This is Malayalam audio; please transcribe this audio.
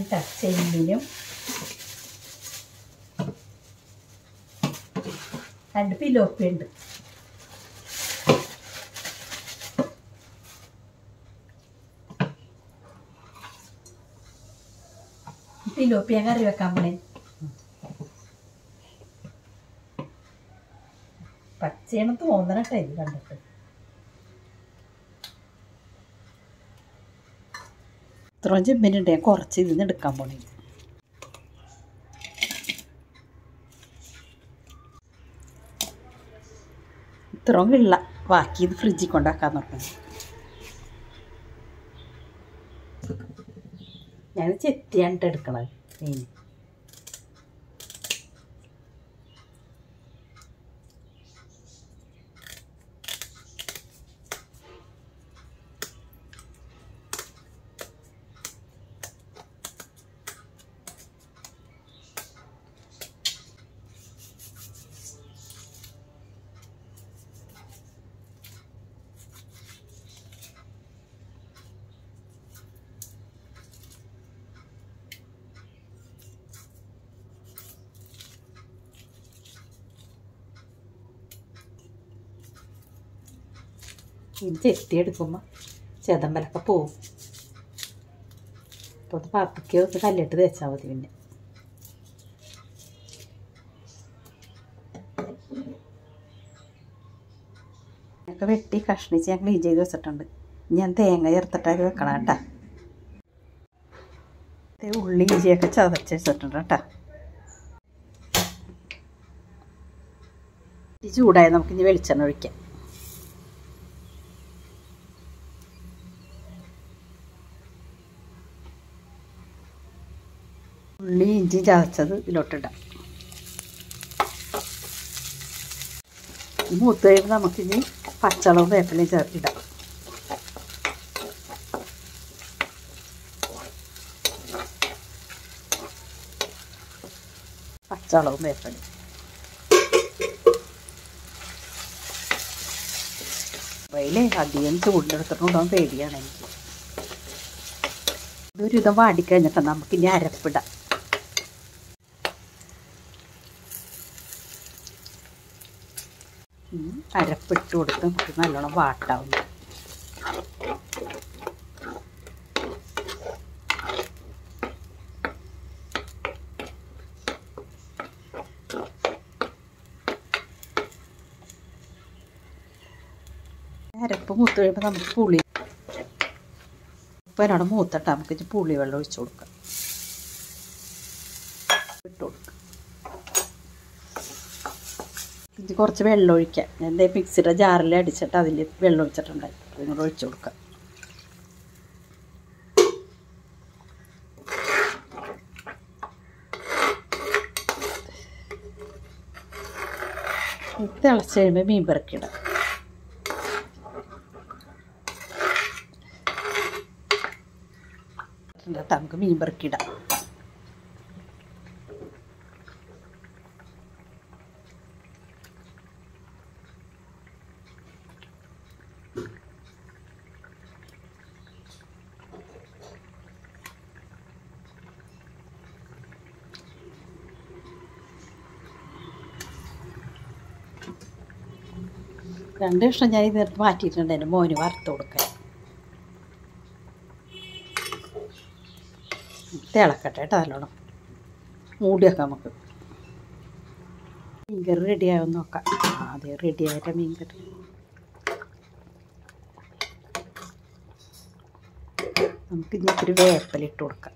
കേട്ടോ ചെമ്മീനും 2 പിലോപ്പിയുണ്ട്. പിലോപ്പിയ കറി വെക്കാൻ പോണേ. പച്ചയാണ് തോന്നണട്ടെ ഇത് കണ്ടിട്ട്. ഇത്രയും ചെമ്മീനുണ്ട്. ഞാൻ കുറച്ച് ഇതിന്ന് എടുക്കാൻ പോണേ. ഇത്രയും വെള്ള ബാക്കി ഇത് ഫ്രിഡ്ജിൽ കൊണ്ടാക്കാൻ നോക്കണം. ഞാൻ ചെത്തിയാണ് എടുക്കണത് മീൻ. ഇത് ചെത്തിയെടുക്കുമ്പോൾ ചെതമ്പലൊക്കെ പോവും. അപ്പോൾ അത് പാത്രയ്ക്ക് ഒന്ന് കല്ലിട്ട് തേച്ചാൽ മതി. പിന്നെ ഒക്കെ വെട്ടി കഷ്ണിച്ച് ഞാൻ ക്ലീൻ ചെയ്ത് വെച്ചിട്ടുണ്ട്. ഞാൻ തേങ്ങ ചേർത്തിട്ടൊക്കെ വെക്കണം കേട്ടോ. ഉള്ളി ഇഞ്ചിയൊക്കെ ചതച്ച് വെച്ചിട്ടുണ്ട് കേട്ടോ. ഈ ചൂടായി നമുക്കിനി വെളിച്ചെണ്ണ ഒഴിക്കാം. ഉള്ളി ഇഞ്ചി ചതച്ചത് ഇതിലോട്ടിടാം. മൂത്ത് കഴിയുമ്പോൾ നമുക്കിനി പച്ചളവും വേപ്പിലയും ചേർത്തിടാം. പച്ചളവും വേപ്പിലയും അതിലേ അധികം ചൂടിലെടുത്തിട്ടുണ്ടാകാൻ പേടിയാണ് എനിക്ക്. ഇതൊരുവിധം വാടിക്കഴിഞ്ഞിട്ട് നമുക്കിനി അരപ്പിടാം. അരപ്പിട്ട് കൊടുത്ത് നമുക്ക് നല്ലോണം വാട്ടാവും. അരപ്പ് മൂത്ത് കഴിയുമ്പോൾ നമുക്ക് പുളി ഇപ്പം എന്നോട് മൂത്തിട്ട് നമുക്ക് പുളി വെള്ളം ഒഴിച്ചു കൊടുക്കാം. ഇട്ട് കൊടുക്കാം. ഇത് കുറച്ച് വെള്ളം ഒഴിക്കാം. എൻ്റെ മിക്സിയുടെ ജാറിൽ അടിച്ചിട്ട് അതിൽ വെള്ളം ഒഴിച്ചിട്ടുണ്ടായി. അതിനോട് ഒഴിച്ചു കൊടുക്കാം. ഇത് തിളച്ച് കഴിയുമ്പോൾ മീൻ പെറുക്കിടാം. നമുക്ക് മീൻ പെറുക്കിടാം. രണ്ട് കഷ്ണം ഞാൻ ഇതിനകത്ത് മാറ്റിയിട്ടുണ്ട് എൻ്റെ മോന് വറുത്ത് കൊടുക്കാൻ. തിളക്കട്ടെ കേട്ടോ നല്ലോണം. മൂടി വെക്കാം നമുക്ക്. മീൻകറി റെഡിയായെന്ന് നോക്കാം. ആദ്യം റെഡിയായിട്ട് മീൻകറി നമുക്ക് ഇനിയിപ്പോൾ ഒരു വേപ്പിലിട്ട് കൊടുക്കാം.